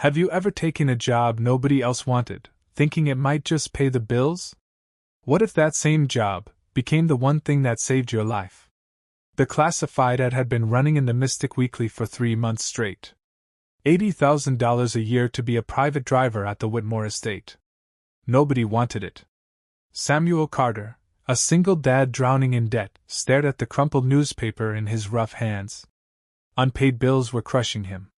Have you ever taken a job nobody else wanted, thinking it might just pay the bills? What if that same job became the one thing that saved your life? The classified ad had been running in the Mystic Weekly for 3 months straight. $80,000 a year to be a private driver at the Whitmore estate. Nobody wanted it. Samuel Carter, a single dad drowning in debt, stared at the crumpled newspaper in his rough hands. Unpaid bills were crushing him.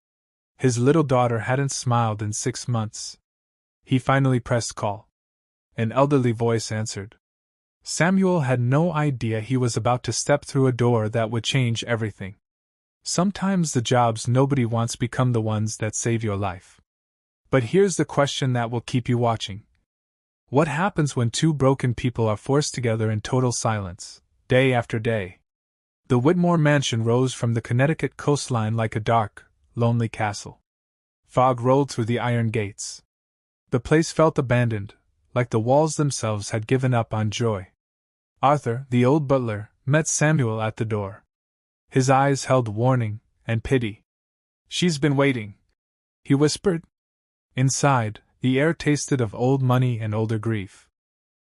His little daughter hadn't smiled in 6 months. He finally pressed call. An elderly voice answered. Samuel had no idea he was about to step through a door that would change everything. Sometimes the jobs nobody wants become the ones that save your life. But here's the question that will keep you watching. What happens when two broken people are forced together in total silence, day after day? The Whitmore mansion rose from the Connecticut coastline like a dark, lonely castle. Fog rolled through the iron gates. The place felt abandoned, like the walls themselves had given up on joy. Arthur, the old butler, met Samuel at the door. His eyes held warning and pity. "She's been waiting," he whispered. Inside, the air tasted of old money and older grief.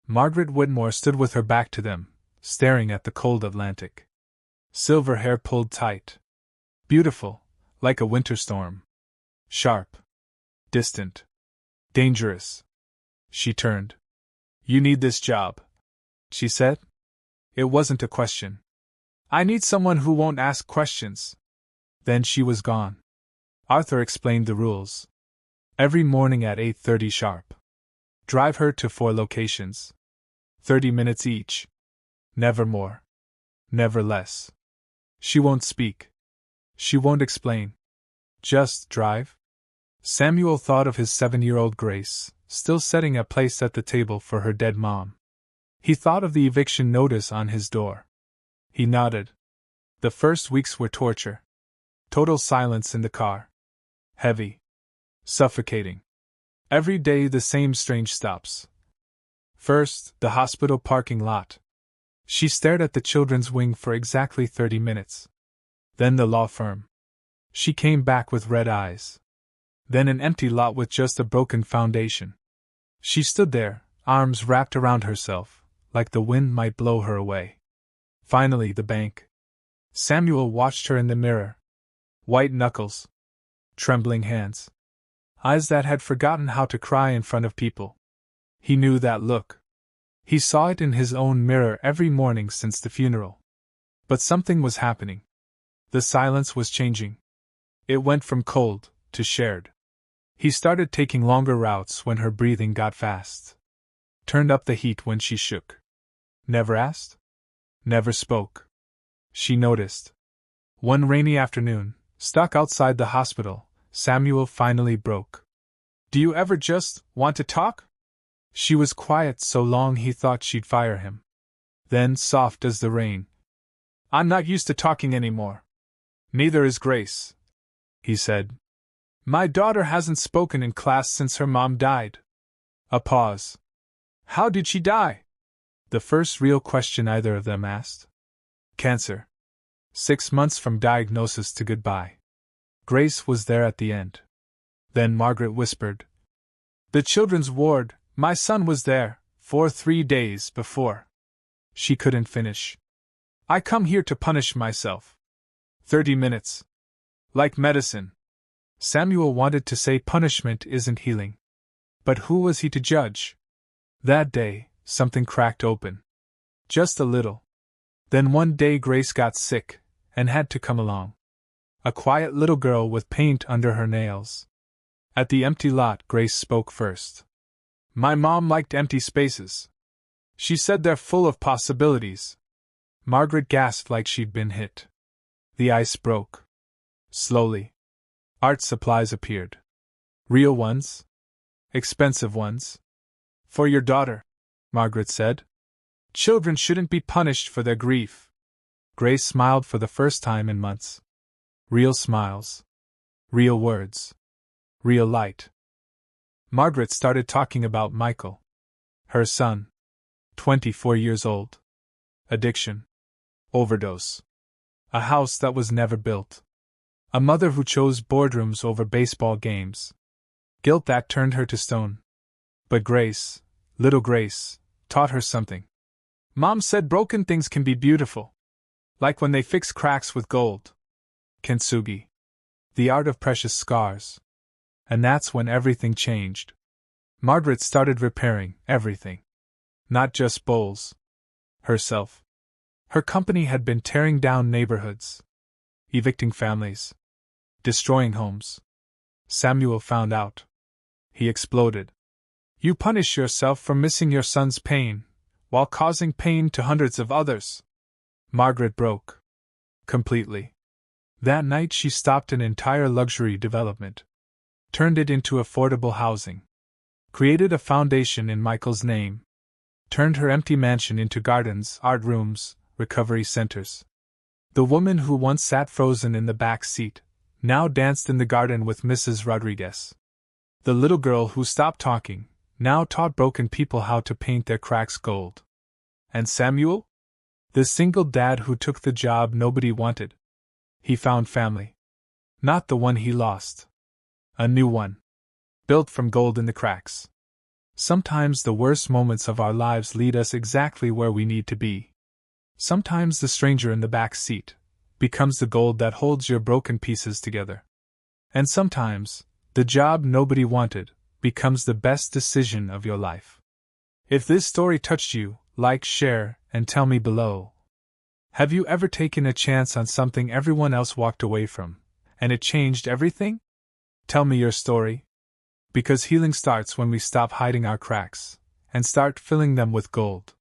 Margaret Whitmore stood with her back to them, staring at the cold Atlantic. Silver hair pulled tight. Beautiful, like a winter storm. Sharp. Distant. Dangerous. She turned. "You need this job," she said. It wasn't a question. "I need someone who won't ask questions." Then she was gone. Arthur explained the rules. Every morning at 8:30 sharp. Drive her to 4 locations. 30 minutes each. Never more. Never less. She won't speak. She won't explain. Just drive. Samuel thought of his 7-year-old Grace, still setting a place at the table for her dead mom. He thought of the eviction notice on his door. He nodded. The first weeks were torture. Total silence in the car. Heavy. Suffocating. Every day the same strange stops. First, the hospital parking lot. She stared at the children's wing for exactly 30 minutes. Then the law firm. She came back with red eyes. Then an empty lot with just a broken foundation. She stood there, arms wrapped around herself, like the wind might blow her away. Finally, the bank. Samuel watched her in the mirror. White knuckles. Trembling hands. Eyes that had forgotten how to cry in front of people. He knew that look. He saw it in his own mirror every morning since the funeral. But something was happening. The silence was changing. It went from cold to shared. He started taking longer routes when her breathing got fast. Turned up the heat when she shook. Never asked? Never spoke. She noticed. One rainy afternoon, stuck outside the hospital, Samuel finally broke. "Do you ever just want to talk?" She was quiet so long he thought she'd fire him. Then, soft as the rain, "I'm not used to talking anymore." "Neither is Grace," he said. "My daughter hasn't spoken in class since her mom died." A pause. "How did she die?" The first real question either of them asked. "Cancer. 6 months from diagnosis to goodbye." Grace was there at the end. Then Margaret whispered. "The children's ward, my son was there, for 3 days before." She couldn't finish. "I come here to punish myself. 30 minutes. Like medicine." Samuel wanted to say punishment isn't healing. But who was he to judge? That day, something cracked open. Just a little. Then one day Grace got sick, and had to come along. A quiet little girl with paint under her nails. At the empty lot, Grace spoke first. "My mom liked empty spaces. She said they're full of possibilities." Margaret gasped like she'd been hit. The ice broke. Slowly. Art supplies appeared. Real ones. Expensive ones. "For your daughter," Margaret said. "Children shouldn't be punished for their grief." Grace smiled for the first time in months. Real smiles. Real words. Real light. Margaret started talking about Michael. Her son. 24 years old. Addiction. Overdose. A house that was never built. A mother who chose boardrooms over baseball games. Guilt that turned her to stone. But Grace, little Grace, taught her something. Mom said broken things can be beautiful. Like when they fix cracks with gold. Kintsugi. The art of precious scars. And that's when everything changed. Margaret started repairing everything. Not just bowls. Herself. Her company had been tearing down neighborhoods. Evicting families. Destroying homes. Samuel found out. He exploded. You punish yourself for missing your son's pain, while causing pain to hundreds of others. Margaret broke. Completely. That night she stopped an entire luxury development. Turned it into affordable housing. Created a foundation in Michael's name. Turned her empty mansion into gardens, art rooms, recovery centers. The woman who once sat frozen in the back seat now danced in the garden with Mrs. Rodriguez. The little girl who stopped talking now taught broken people how to paint their cracks gold. And Samuel? The single dad who took the job nobody wanted. He found family. Not the one he lost. A new one. Built from gold in the cracks. Sometimes the worst moments of our lives lead us exactly where we need to be. Sometimes the stranger in the back seat becomes the gold that holds your broken pieces together. And sometimes, the job nobody wanted becomes the best decision of your life. If this story touched you, like, share, and tell me below. Have you ever taken a chance on something everyone else walked away from, and it changed everything? Tell me your story. Because healing starts when we stop hiding our cracks and start filling them with gold.